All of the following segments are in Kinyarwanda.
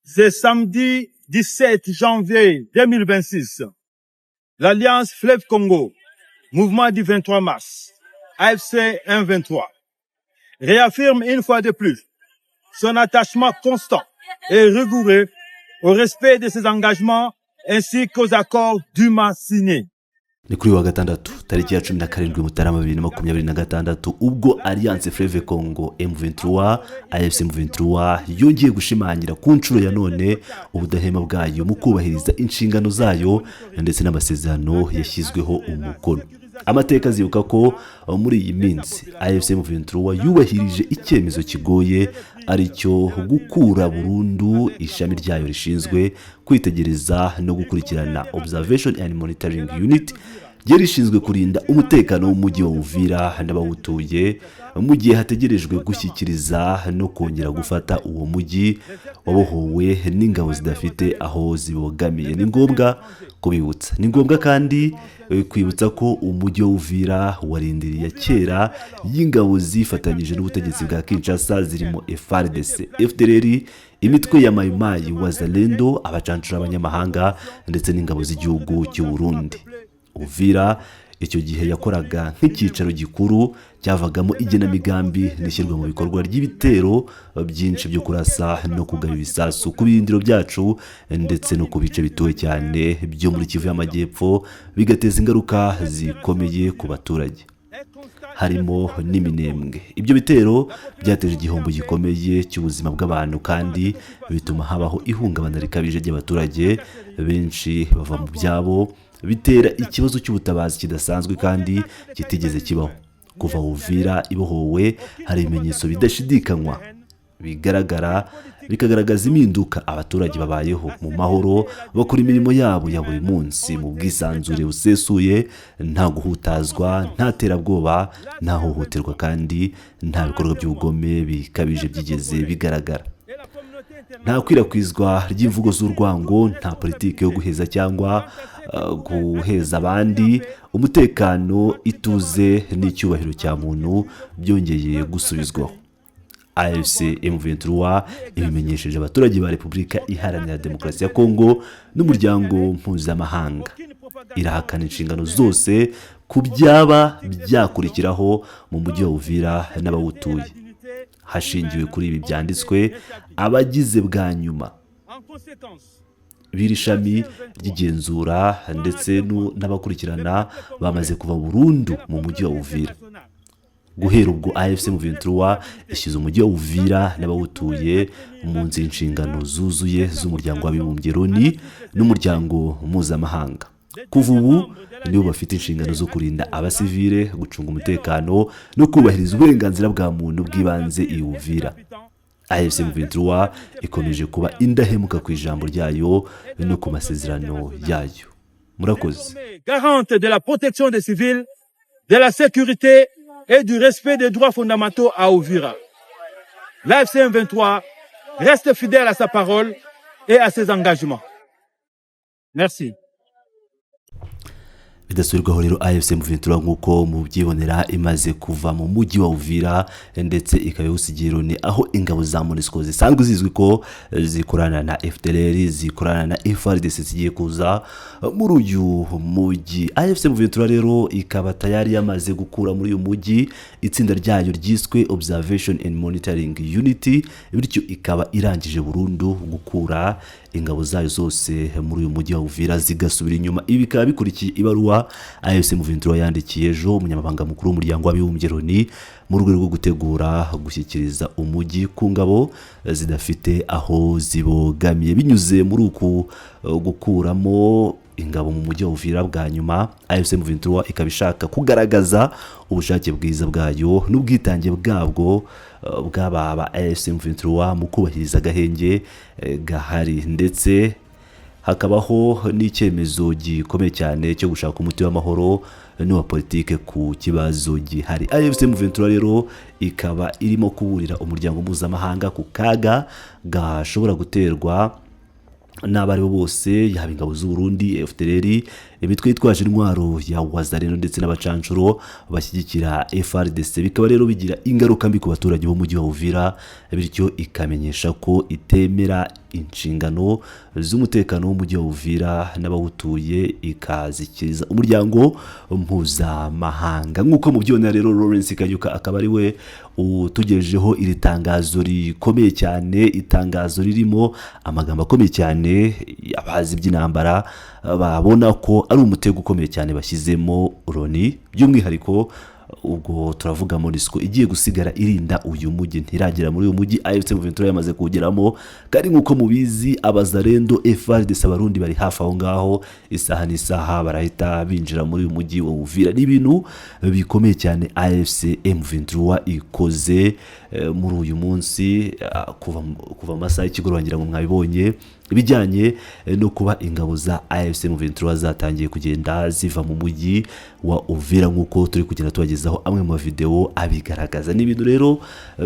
Ce samedi 17 janvier 2026, l'Alliance Fleuve Congo, mouvement du 23 mars, AFC 1-23, réaffirme une fois de plus son attachement constant et rigoureux au respect de ses engagements ainsi qu'aux accords dûment signés. Ni kuri wa gatandatu tariki ya 17 Mutarama 2026 ubwo Alliance Fleuve Congo M23 AFC M23 yongeye gushimangira ku nshuro ya none ubudahema bwayo mu kubahiriza inshingano zayo ndetse n'amasezerano yashyizweho umukono. Amateka zibuka ko muri iyi minsi AFC M23 yubahirije icyemezo kigoye aricyo gukura burundu ishami ryayo rishinzwe kwitegereza no gukurikirana Observation and Monitoring Unit rishinzwe kurinda umutekano w'umujyi wa Uvira n'abawutuye mu gihe hategerejwe gushyikiriza no kongera gufata uwo mujyi wabohowe n'ingabo zidafite aho zibogamiye. Ni ngombwa kubibutsa, ni ngombwa kandi kwibutsa ko umujyi wa Uvira warindiriye kera y'ingabo zifatanyije n'ubutegetsi bwa Kinshasa zirimo FARDC, FDLR, imitwe ya Mayimayi, Wazalendo, abacancura abanyamahanga ndetse n'ingabo z'igihugu cy'u Burundi. Uvira icyo gihe yakoraga nk'icyicaro gikuru cyavagamo igenamigambi n'ishyirwa mu bikorwa ry'ibitero byinshi byo kurasa no kugaba ibisasu ku birindiro byacu ndetse no ku bice bituwe cyane byo muri Kivu y'Amajyepfo, bigateza ingaruka zikomeye ku baturage harimo n'iminembwe. Ibyo bitero byateje igihombo gikomeye cy'ubuzima bw'abantu kandi bituma habaho ihungabana rikabije ry'abaturage, benshi bava mu byabo, bitera ikibazo cy'ubutabazi kidasanzwe kandi kitigeze kibaho. Kuva Uvira ibohowe hari ibimenyetso bidashidikanywa bigaragara bikagaragaza impinduka. Abaturage babayeho mu mahoro, bakora imirimo yabo ya buri munsi mu bwisanzure busesuye, nta guhutazwa, nta terabwoba, nta hohoterwa kandi nta bikorwa by'ubugome bikabije byigeze bigaragara. Nta kwirakwizwa ry'imvugo z'urwango, nta politiki yo guheza cyangwa guheza abandi. Umutekano, ituze n'icyubahiro cya muntu byongeye gusubizwaho. AFC M23 ibimenyesheje abaturage ba Repubulika Iharanira Demokarasi ya Kongo n'umuryango mpuzamahanga. Irahakana inshingano zose ku byaba byakurikiraho mu mujyi wa Uvira n'abawutuye. Hashingiwe kuri ibi byanditswe, abagize bwa nyuma biri shami ry'igenzura ndetse n'abakurikirana bamaze kuva burundu mu mujyi wa Uvira. Guhera ubwo AFC M23 ishyize umujyi wa Uvira n'abawutuye mu nzira inshingano zuzuye z'umuryango w'abibumbye Loni n'umuryango mpuzamahanga. Kuva ubu nibo bafite inshingano zo kurinda abasivile, gucunga umutekano no kubahiriza uburenganzira bwa muntu bw'ibanze i Uvira. AFC M23 ikomeje kuba indahemuka ku ijambo ryayo no ku masezerano yayo. Murakoze. Garante de la protection des civils, de la sécurité et du respect des droits fondamentaux à Uvira. L'AFC M23 reste fidèle à sa parole et à ses engagements. Merci. Bidasubirwaho rero AFC M23 nk'uko mubyibonera imaze kuva mu mujyi wa Uvira ndetse ikaba yusigiye Loni, aho ingabo za MONUSCO zisanzwe zizwi ko zikorana na FDLR, zikorana na FARDC zigiye kuza muri uyu mujyi. AFC M23 rero ikaba tayari yamaze gukura muri uyu mujyi itsinda ryayo ryiswe Observation and Monitoring Unit, bityo ikaba irangije burundu gukura ingabo zayo zose muri uyu mujyi wa Uvira zigasubira inyuma. Ibi bikaba bikurikiye ibaruwa AFC M23 yandikiye ejo umunyamabanga mukuru w'umuryango w'abibumbye Loni mu rwego rwo gutegura gushyikiriza umujyi ku ngabo zidafite aho zibogamiye. Binyuze muri uku gukuramo ingabo mu mujyi wa Uvira bwa nyuma, AFC M23 ikaba ishaka kugaragaza ubushake bwiza bwayo n'ubwitange bwabwo bw'aba AFC M23 mu kubahiriza agahenge gahari, ndetse hakabaho n'icyemezo gikomeye cyane cyo gushaka umuti w'amahoro n'uwa politike ku kibazo gihari. AFC M23 rero ikaba irimo kuburira umuryango mpuzamahanga ku kaga gashobora guterwa n'abari bose, yaba ingabo z'u Burundi, FDLR, imitwe yitwaje intwaro ya Wazalendo ndetse n'abacancuro bashyigikira FARDC. Bikaba rero bigira ingaruka mbi ku baturage bo mu mujyi wa Uvira, bityo ikamenyesha ko itemera inshingano z'umutekano w'umujyi wa Uvira n'abawutuye ikazikiriza umuryango mpuzamahanga. Nk'uko mubyibonera rero, Lawrence Kanyuka akaba ari we utugejejeho iri tangazo rikomeye cyane, itangazo ririmo amagambo akomeye cyane abazi by'intambara babona ko ari umutego ukomeye cyane bashyizemo Loni, by'umwihariko ubwo turavuga MONUSCO igiye gusigara irinda uyu mujyi, ntiragera muri uyu mujyi. AFC M23 yamaze kuwugeramo, kandi nk'uko mubizi abazarendo FARDC abarundi bari hafi aho ngaho, isaha n'isaha barahita binjira muri uyu mujyi wa Uvira. Ni ibintu bikomeye cyane AFC M23 ikoze muri uyu munsi, kuva amasaha y'ikigoroba ngira ngo mwabibonye, ibijyanye no kuba ingabo za AFC M23 zatangiye kugenda ziva mu mujyi wa Uvira, nk'uko turi kugenda tubagezaho amwe mu video abigaragaza. Ni ibintu rero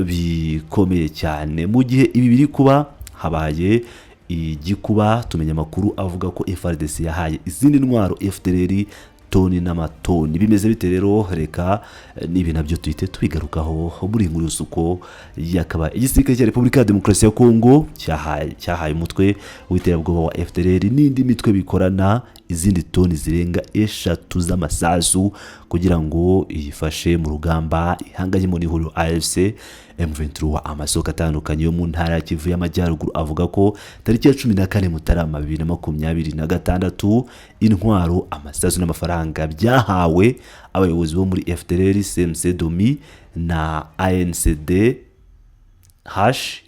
bikomeye cyane. Mu gihe ibi biri kuba, habaye igikuba, tumenya amakuru avuga ko FARDC yahaye izindi ntwaro FDLR toni n'amatoni. Bimeze bite rero? Reka nibi nabyo tuhite tubigarukaho muri inkuru y'usuko yakaba igisirikare cya Repubulika ya Demokarasi ya Kongo cyahaye umutwe w'iterabwoba wa FDLR n'indi mitwe bikorana izindi toni zirenga 3 z'amasasu kugira ngo yifashe mu rugamba ihanganyemo n'ihuriro AFC M23. Amasoko atandukanye yo mu ntara ya Kivu y'Amajyaruguru avuga ko tariki ya 14 Mutarama 2026 intwaro, amasasu n'amafaranga byahawe abayobozi bo muri FDLR, CMC Domi na ANCD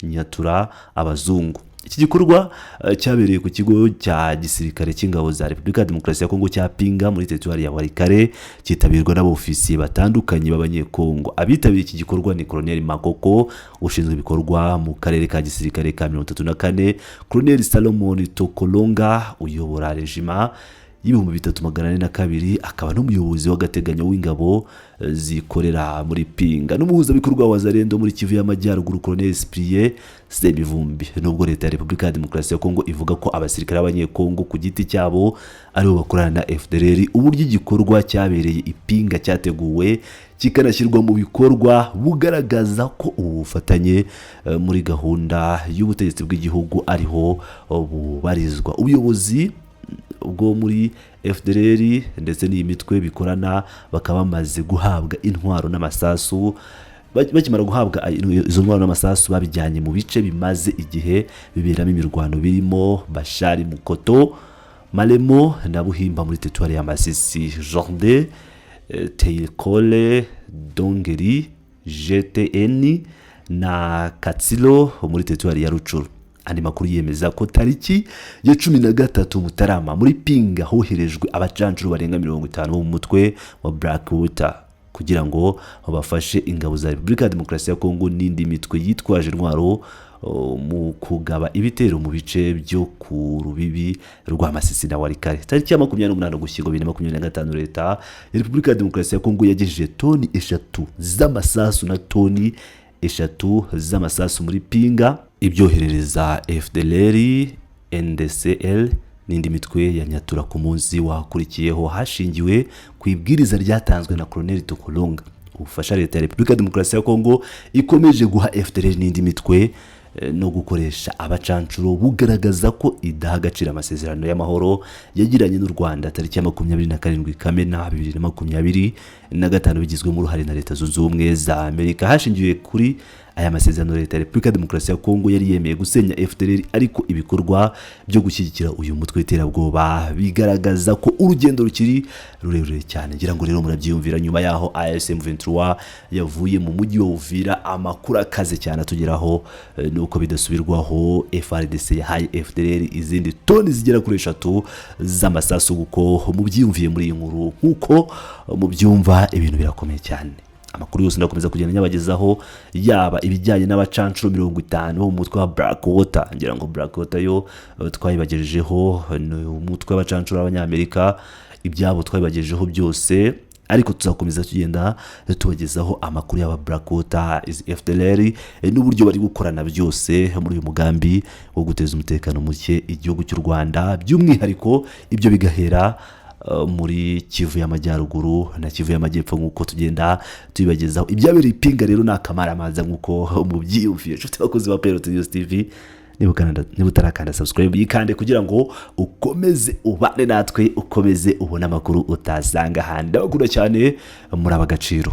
Nyatura abazungu. Iki gikorwa cyabereye ku kigo cya gisirikare cy'ingabo za Repubulika ya Demokarasi ya Kongo cya Pinga muri teritwari ya Walikare, cyitabirwa n'abofisiye batandukanye b'abanyekongo. Abitabiriye iki gikorwa ni Colonel Makoko ushinzwe ibikorwa mu karere ka gisirikare ka 34, Colonel Salomon Tokolonga uyobora regima y'ibihumbi 342, akaba n'umuyobozi w'agateganyo w'ingabo zikorera muri Pinga, n'umuhuzabikorwa wa Zarendo muri Kivu y'Amajyaruguru Colonel Cyprien Sebivumbi. Nubwo leta ya Repubulika ya Demokarasi ya Kongo ivuga ko abasirikare b'abanyekongo ku giti cyabo aribo bakorana na FDLR, uburyo igikorwa cyabereye ipinga cyateguwe kikanashyirwa mu bikorwa bugaragaza ko ubufatanye muri gahunda y'ubutegetsi bw'igihugu ariho bubarizwa. Ubuyobozi bwo muri FDLR ndetse n'iyi mitwe bikorana bakaba bamaze guhabwa intwaro n'amasasu. Bakimara guhabwa izo ntwaro n'amasasu babijyanye mu bice bimaze igihe biberamo imirwano birimo Bashari Mukoto, Malemo na Buhimba muri teritwari ya Masisi, Jorde, Teikole, Dongeri, GTN na Katsilo muri teritwari ya Rucuru. Andi makuru yemeza ko tariki ya 13 Mutarama muri Pinga hoherejwe abacancuro barenga 50 mu mutwe wa Blackwater kugira ngo bafashe ingabo za Repubulika ya Demokarasi ya Kongo n'indi mitwe yitwaje intwaro mu kugaba ibitero mu bice byo ku rubibi rwa Masisi na Walikare. Tariki ya 28 Ugushyingo 2025 leta ya Repubulika ya Demokarasi ya Kongo yagejeje toni 3 z'amasasu na toni 3 z'amasasu muri Pinga, ibyoherereza FDLR, NDCL n'indi mitwe ya Nyatura ku munsi wakurikiyeho, hashingiwe ku ibwiriza ryatanzwe na Colonel Tokolonga. Ubufasha leta ya Repubulika ya Demokarasi ya Kongo ikomeje guha FDLR n'indi mitwe no gukoresha abacancuro bugaragaza ko idaha agaciro amasezerano y'amahoro yagiranye n'u Rwanda tariki ya 27 Kamena 2025 bigizwemo uruhare na Leta Zunze Ubumwe za Amerika. Hashingiwe kuri aya masezerano leta ya Repubulika ya Demokarasi ya Kongo yari yemeye gusenya FDLR, ariko ibikorwa byo gushyigikira uyu mutwe w'iterabwoba bigaragaza ko urugendo rukiri rurerure cyane. Ngira ngo rero murabyiyumvira, nyuma yaho AFC M23 yavuye mu mujyi wa Uvira, amakuru akaze cyane atugeraho nuko bidasubirwaho FARDC yahaye FDLR izindi toni zigera kuri 3 z'amasasu. Uko mubyiyumviye muri iyi nkuru, nkuko mubyumva, ibintu birakomeye cyane. Amakuru yose ndakomeza kugenda nyabagezaho, yaba ibijyanye n'abacancuro 50 mu mutwe wa Blackwater. Ngira ngo Blackwater yo twayibagejejeho, umutwe w'abacancuro b'Abanyamerika, ibyabo twayibagejejeho byose, ariko tuzakomeza tugenda tubagezaho amakuru y'aba Blackwater FDLR n'uburyo bari gukorana byose muri uyu mugambi wo guteza umutekano muke igihugu cy'u Rwanda, by'umwihariko ibyo bigahera muri Kivu y'Amajyaruguru na Kivu y'Amajyepfo, nk'uko tugenda tubibagezaho. Ibyabereye Pinga rero nakamara amaza nk'uko mubyiyumviye. Nshuti bakozi ba Pilot News TV, niba utarakanda subscribe yikande kugira ngo ukomeze ubane natwe, ukomeze ubone amakuru utasanga ahandi. Ndabakunda cyane, muri abagaciro.